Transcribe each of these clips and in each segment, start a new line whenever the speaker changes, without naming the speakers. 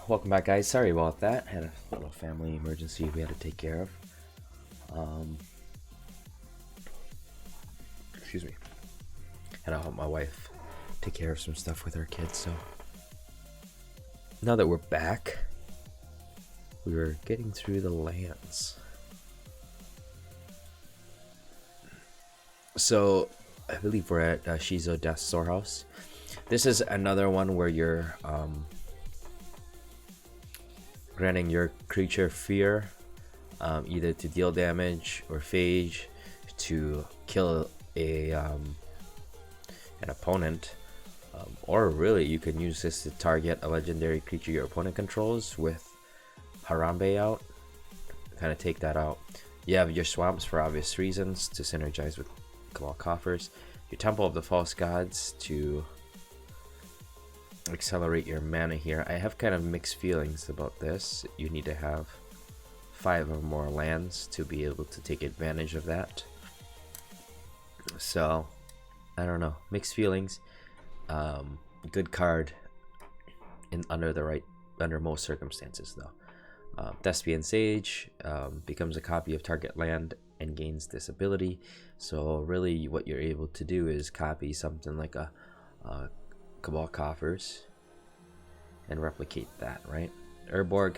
Welcome back, guys. Sorry about that. Had a little family emergency we had to take care of. Excuse me. Had to help my wife take care of some stuff with her kids. So now that we're back, we were getting through the lands. So I believe we're at Shizo Death Storehouse. This is another one where you're granting your creature fear, either to deal damage or phage, to kill an opponent, or really you can use this to target a legendary creature your opponent controls with Harambe out. Kind of take that out. You have your swamps for obvious reasons to synergize with Cabal Coffers, your Temple of the False Gods to accelerate your mana here. I have kind of mixed feelings about this. You need to have 5 or more lands to be able to take advantage of that. So I don't know, mixed feelings. Good card under most circumstances though. Thespian Sage becomes a copy of target land and gains this ability. So really what you're able to do is copy something like a Cabal Coffers and replicate that, right? Urborg,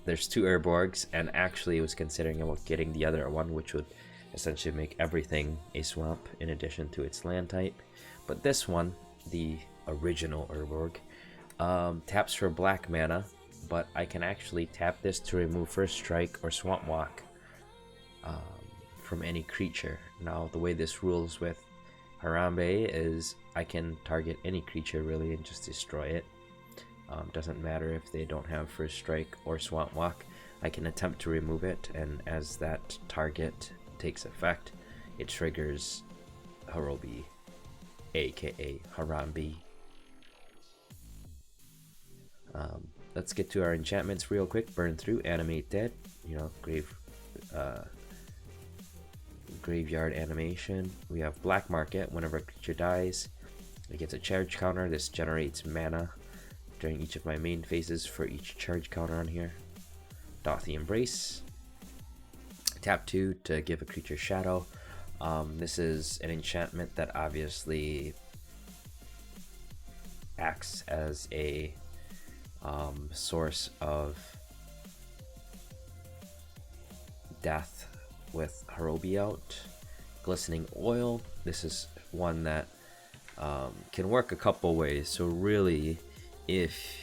there's 2 Urborgs, and actually I was considering about getting the other one, which would essentially make everything a swamp in addition to its land type. But this one, the original Urborg, taps for black mana, but I can actually tap this to remove First Strike or Swamp Walk from any creature. Now the way this rules with Harambe is I can target any creature really and just destroy it. Doesn't matter if they don't have First Strike or Swamp Walk. I can attempt to remove it, and as that target takes effect, it triggers Horobi, aka Harambe. Let's get to our enchantments real quick. Burn through, animate dead, graveyard animation. We have Black Market. Whenever a creature dies, it gets a charge counter. This generates mana during each of my main phases for each charge counter on here. Dothy Embrace. Tap 2 to give a creature shadow. This is an enchantment that obviously acts as a source of death with Horobi out. Glistening Oil. This is one that can work a couple ways. So really, if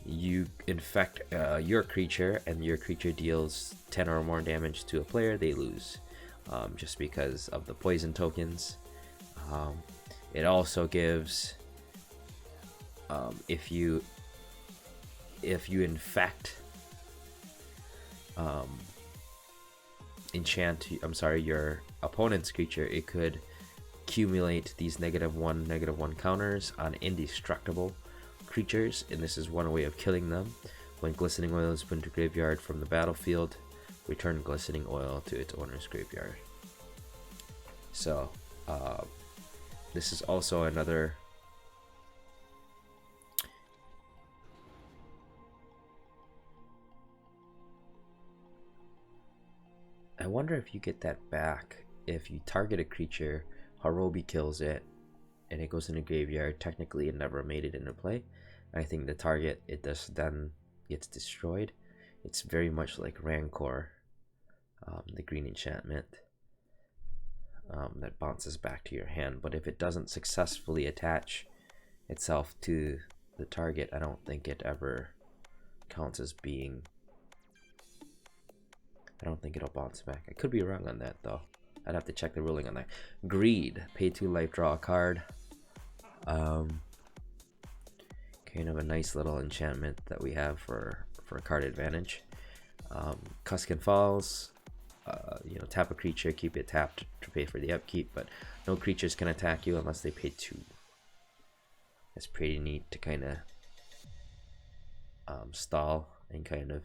you infect your creature and your creature deals 10 or more damage to a player, they lose, just because of the poison tokens. It also gives, if you infect your opponent's creature, it could accumulate these -1/-1 counters on indestructible creatures, and this is one way of killing them. When Glistening Oil is put into graveyard from the battlefield, return Glistening Oil to its owner's graveyard. So this is also another I wonder if you get that back if you target a creature, Horobi kills it, and it goes in the graveyard. Technically it never made it into play. I think the target it does then gets destroyed. It's very much like Rancor, the green enchantment that bounces back to your hand. But if it doesn't successfully attach itself to the target, I don't think it ever counts as being. I don't think it'll bounce back. I could be wrong on that though. I'd have to check the ruling on that. Greed. Pay 2 life, draw a card. Kind of a nice little enchantment that we have for card advantage. Kuskan Falls. Tap a creature, keep it tapped to pay for the upkeep, but no creatures can attack you unless they pay 2. That's pretty neat to kind of stall and kind of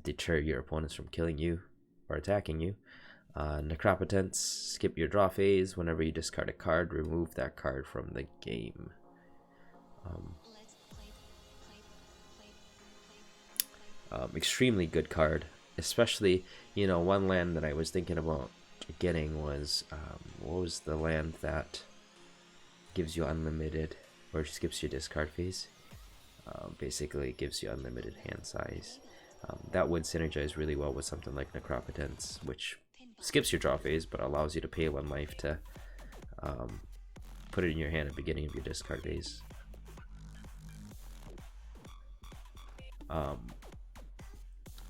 deter your opponents from killing you or attacking you. Necropotence, skip your draw phase. Whenever you discard a card, remove that card from the game. Extremely good card, especially, you know, one land that I was thinking about getting was, what was the land that gives you unlimited, or skips your discard phase? Basically, it gives you unlimited hand size. That would synergize really well with something like Necropotence, which skips your draw phase, but allows you to pay 1 life to put it in your hand at the beginning of your discard phase.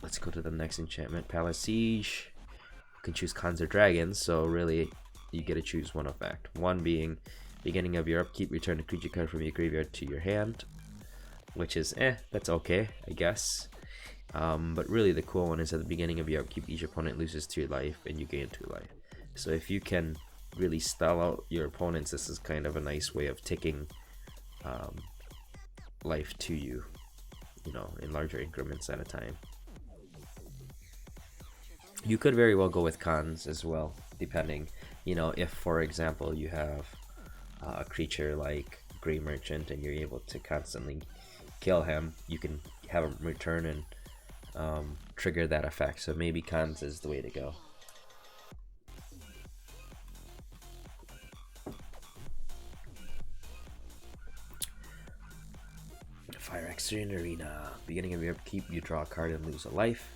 Let's go to the next enchantment, Palace Siege. You can choose Khans or Dragons, so really you get to choose one effect. One being, beginning of your upkeep, return a creature card from your graveyard to your hand, which is that's okay, I guess. But really the cool one is at the beginning of your upkeep, each opponent loses 2 life and you gain 2 life. So if you can really spell out your opponents, this is kind of a nice way of ticking life to you, you know, in larger increments at a time. You could very well go with Khans as well, depending, you know, if for example you have a creature like Grey Merchant and you're able to constantly kill him, you can have him return and trigger that effect. So maybe Khans is the way to go. Fire Extreme Arena. Beginning of your upkeep, you draw a card and lose a life.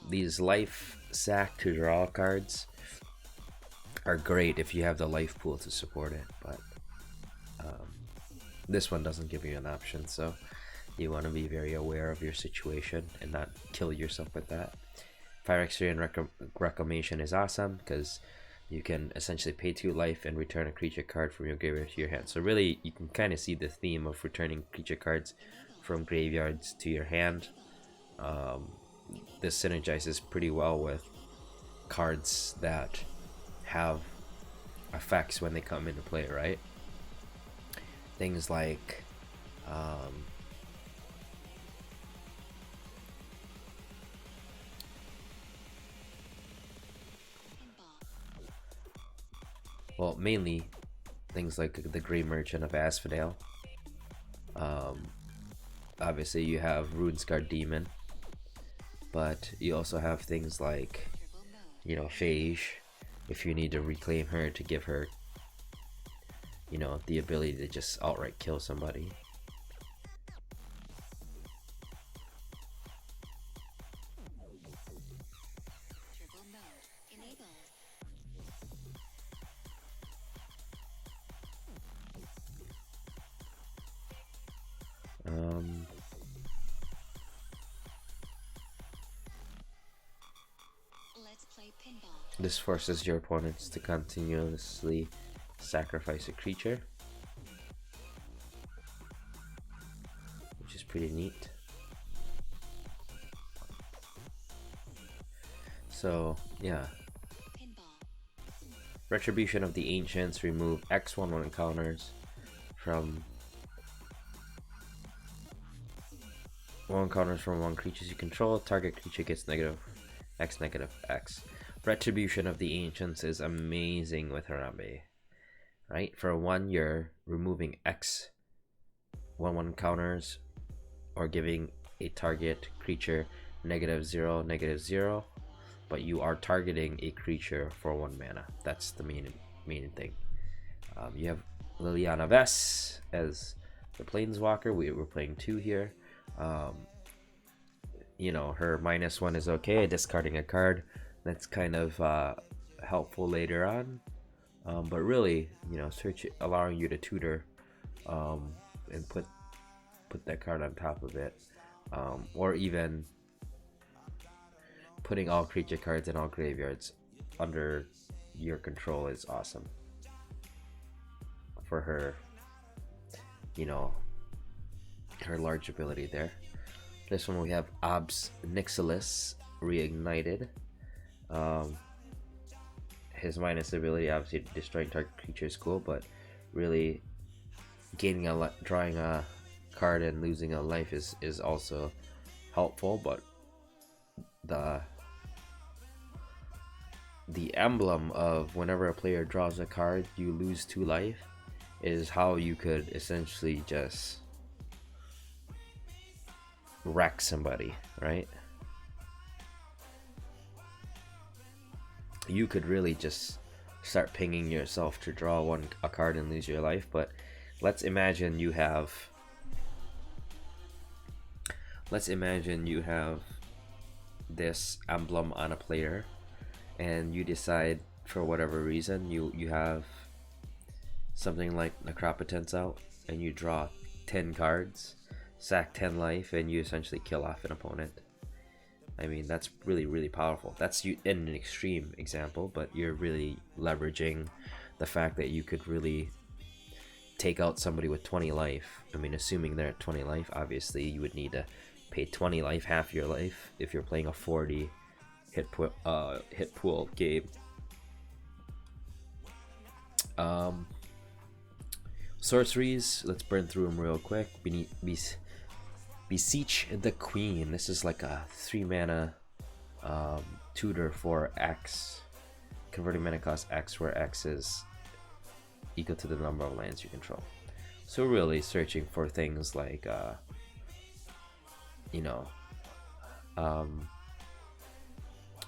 These life sack to draw cards are great if you have the life pool to support it, but this one doesn't give you an option, so you want to be very aware of your situation and not kill yourself with that. Fire Extreme Reclamation is awesome because you can essentially pay 2 life and return a creature card from your graveyard to your hand. So really you can kind of see the theme of returning creature cards from graveyards to your hand. This synergizes pretty well with cards that have effects when they come into play, right? Things like well, mainly things like the Grey Merchant of Asphodel. Obviously you have Runescarred Demon, but you also have things like, you know, Phage, if you need to reclaim her to give her, you know, the ability to just outright kill somebody. This forces your opponents to continuously sacrifice a creature, which is pretty neat. So yeah, Retribution of the Ancients, remove X/1/1 encounters from one creatures you control. Target creature gets -X. Retribution of the Ancients is amazing with Harambe, right? For 1, you're removing X/1/1 counters or giving a target creature -0/-0, but you are targeting a creature for 1 mana. That's the main thing. You have Liliana Vess as the Planeswalker. We're playing 2 here. You know, her -1 is okay, discarding a card. That's kind of helpful later on, but really, you know, allowing you to tutor and put that card on top of it, or even putting all creature cards in all graveyards under your control is awesome for her, you know, her large ability there. This one we have Obs Nixilis Reignited. His minus ability, obviously destroying target creature is cool, but really drawing a card and losing a life is also helpful. But the emblem of whenever a player draws a card, you lose 2 life, is how you could essentially just wreck somebody, right? You could really just start pinging yourself to draw a card and lose your life. But let's imagine you have this emblem on a player, and you decide for whatever reason you have something like Necropotence out, and you draw 10 cards, sack 10 life, and you essentially kill off an opponent. I mean, that's really powerful. That's in an extreme example, but you're really leveraging the fact that you could really take out somebody with 20 life. I mean, assuming they're at 20 life, obviously you would need to pay 20 life, half your life, if you're playing a 40 hit pool game. Sorceries, let's burn through them real quick. Beseech the Queen. This is like a 3 mana tutor for X, converting mana cost X, where X is equal to the number of lands you control. So really searching for things like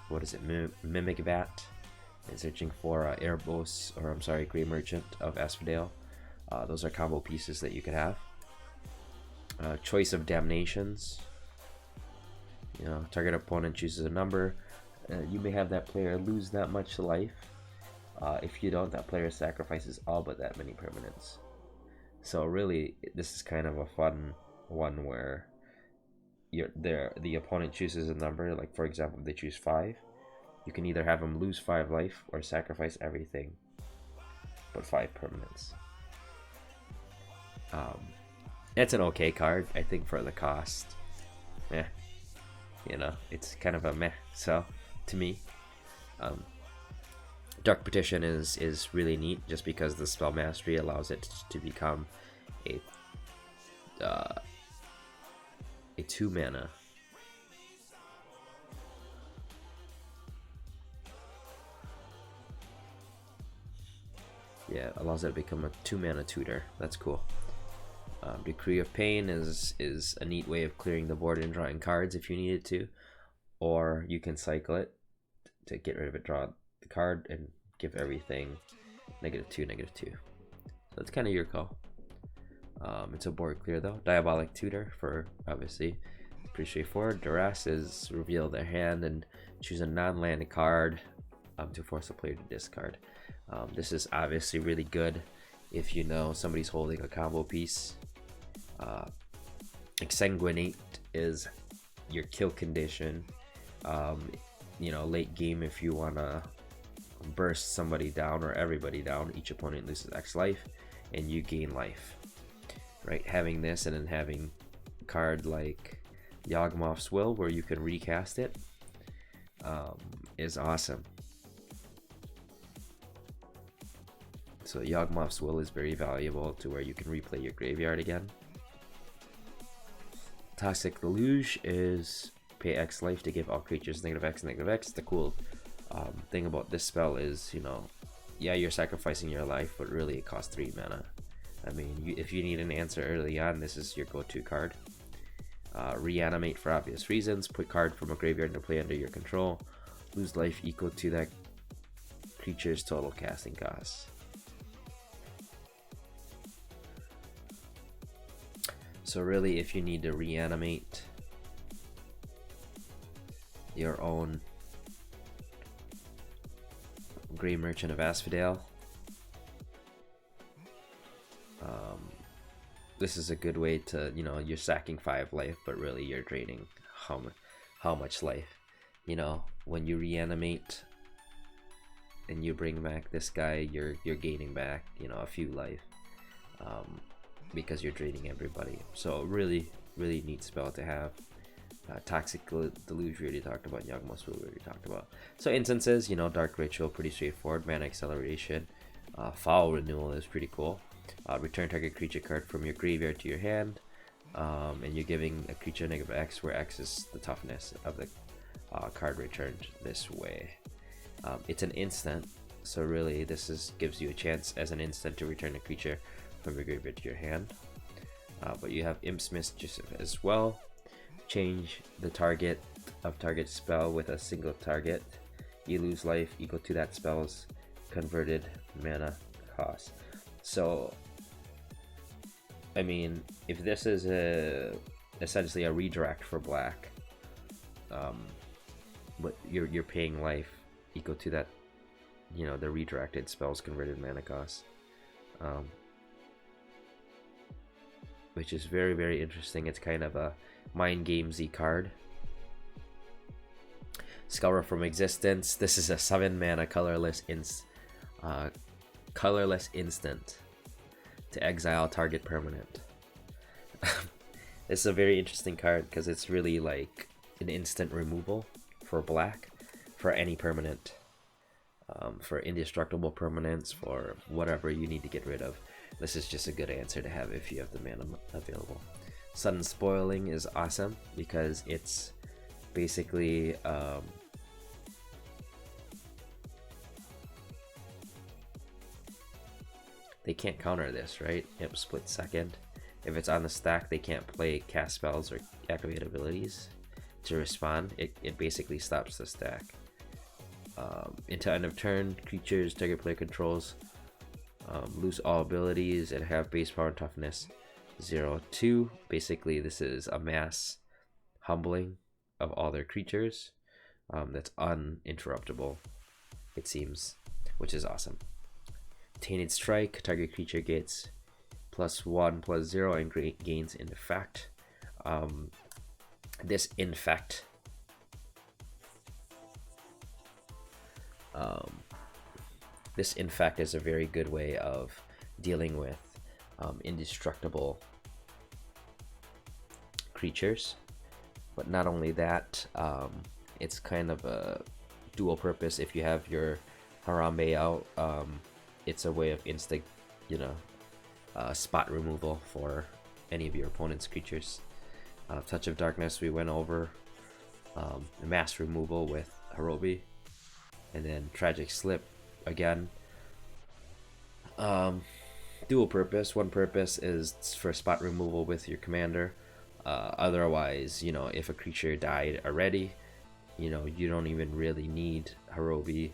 what is it, Mimic Bat, and searching for Erebos, or I'm sorry, Grey Merchant of Asphodel. Those are combo pieces that you could have. Choice of Damnations. Target opponent chooses a number. You may have that player lose that much life. If you don't, that player sacrifices all but that many permanents. So really, this is kind of a fun one where the opponent chooses a number. Like for example, if they choose 5, you can either have them lose 5 life or sacrifice everything but 5 permanents. It's an okay card, I think, for the cost. It's kind of a meh. So to me, Dark Petition is really neat, just because the spell mastery allows it to become a 2 mana. Yeah, it allows it to become a 2 mana tutor. That's cool. Decree of Pain is a neat way of clearing the board and drawing cards if you needed to, or you can cycle it to get rid of it, draw the card, and give everything -2, -2. So it's kind of your call. It's a board clear though. Diabolic Tutor, for obviously pretty straightforward. Duress is reveal their hand and choose a non-land card to force a player to discard. This is obviously really good if you know somebody's holding a combo piece. Exsanguinate is your kill condition. Late game, if you want to burst somebody down or everybody down, each opponent loses X life and you gain life. Right? Having this and then having a card like Yawgmoth's Will, where you can recast it, is awesome. So Yawgmoth's Will is very valuable to where you can replay your graveyard again. Toxic Deluge is pay X life to give all creatures -X, -X. The cool thing about this spell is, yeah, you're sacrificing your life, but really it costs 3 mana. I mean, if you need an answer early on, this is your go-to card. Reanimate, for obvious reasons. Put card from a graveyard into play under your control. Lose life equal to that creature's total casting cost. So really, if you need to reanimate your own Grey Merchant of Asphodel, this is a good way to, you're sacking 5 life, but really you're draining how much life. When you reanimate and you bring back this guy, you're gaining back, a few life, because you're draining everybody. So really neat spell to have. Toxic Deluge we already talked about. Yawgmoth's Will we already talked about. So instances, Dark Ritual, pretty straightforward. Mana Acceleration. Foul Renewal is pretty cool. Return target creature card from your graveyard to your hand, and you're giving a creature -X, where X is the toughness of the card returned this way. It's an instant, so really this gives you a chance as an instant to return a creature from your graveyard to your hand. But you have Imp's Mischief as well. change the target of target spell with a single target. You lose life equal to that spell's converted mana cost. So, I mean, if this is essentially a redirect for black, but you're paying life equal to that, you know, the redirected spell's converted mana cost, which is very, very interesting. It's kind of a mind gamesy card. Scour from Existence. This is a 7 mana colorless instant to exile target permanent. This is a very interesting card because it's really like an instant removal for black, for any permanent, for indestructible permanents, for whatever you need to get rid of. This is just a good answer to have if you have the mana available. Sudden Spoiling is awesome because it's basically they can't counter this, right? Yep, split second. If it's on the stack, they can't play cast spells or activate abilities to respond. It basically stops the stack. Into end of turn, creatures target player controls lose all abilities and have base power and toughness 0-2. Basically, this is a mass humbling of all their creatures that's uninterruptible, it seems, which is awesome. Tainted Strike, target creature gets +1/+0 and gains Infect. This Infect is a very good way of dealing with indestructible creatures. But not only that, it's kind of a dual purpose. If you have your Harambe out, it's a way of instant, spot removal for any of your opponent's creatures. Touch of Darkness we went over. Mass removal with Horobi, and then Tragic Slip again. Dual purpose. One purpose is for spot removal with your commander. Otherwise, if a creature died already, you don't even really need Horobi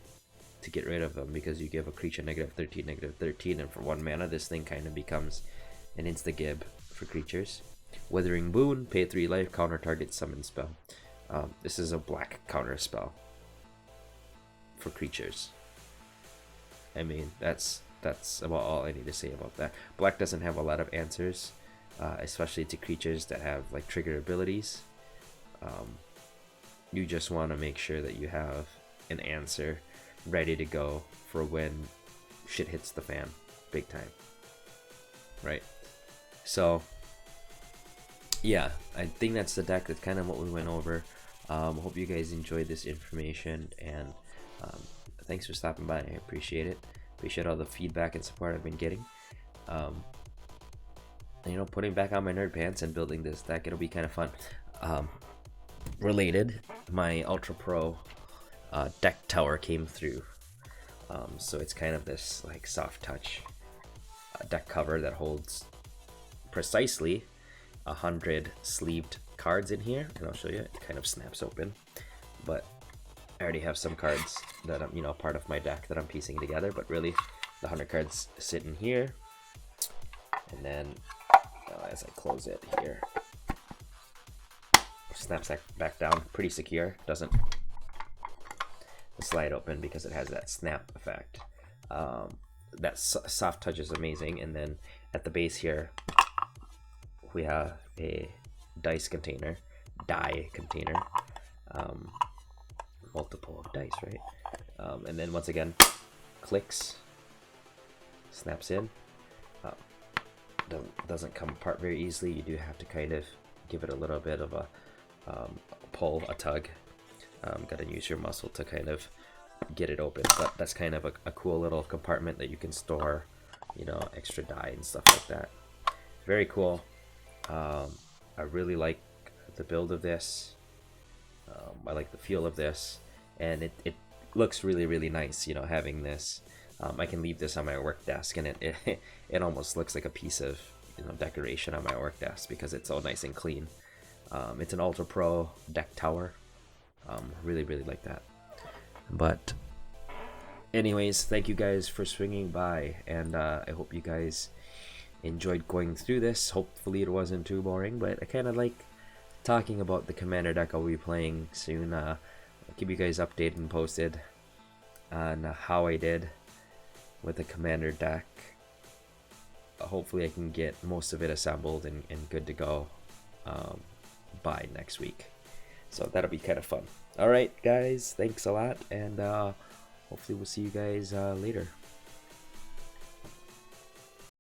to get rid of them, because you give a creature -13, and for 1 mana this thing kind of becomes an insta-gib for creatures. Withering Boon, pay 3 life, counter target summon spell. This is a black counter spell for creatures. I mean, that's about all I need to say about that. Black doesn't have a lot of answers, especially to creatures that have like trigger abilities. You just want to make sure that you have an answer ready to go for when shit hits the fan big time, right? So yeah, I think that's the deck. That's kind of what we went over. Hope you guys enjoyed this information, and thanks for stopping by. I appreciate it. Appreciate all the feedback and support I've been getting. Putting back on my nerd pants and building this deck, it'll be kind of fun. Related, my Ultra Pro deck tower came through. So it's kind of this like soft touch deck cover that holds precisely 100 sleeved cards in here, and I'll show you. It kind of snaps open, but I already have some cards that I'm part of my deck that I'm piecing together, but really the 100 cards sit in here, and then as I close it here, snaps back down pretty secure. Doesn't slide open because it has that snap effect. That soft touch is amazing. And then at the base here we have a die container, multiple of dice, right? And then once again, clicks, snaps in. Doesn't come apart very easily. You do have to kind of give it a little bit of a pull, a tug. Gotta use your muscle to kind of get it open, but that's kind of a cool little compartment that you can store extra die and stuff like that. Very cool. I really like the build of this. I like the feel of this, and it looks really, really nice, having this. I can leave this on my work desk, and it almost looks like a piece of decoration on my work desk because it's so nice and clean. It's an Ultra Pro deck tower. Really like that. But anyways, thank you guys for swinging by, and I hope you guys enjoyed going through this. Hopefully it wasn't too boring, but I kind of like talking about the commander deck I'll be playing soon. I'll keep you guys updated and posted on how I did with the commander deck. Hopefully I can get most of it assembled and good to go by next week. So that'll be kind of fun. Alright guys, thanks a lot, and hopefully we'll see you guys later.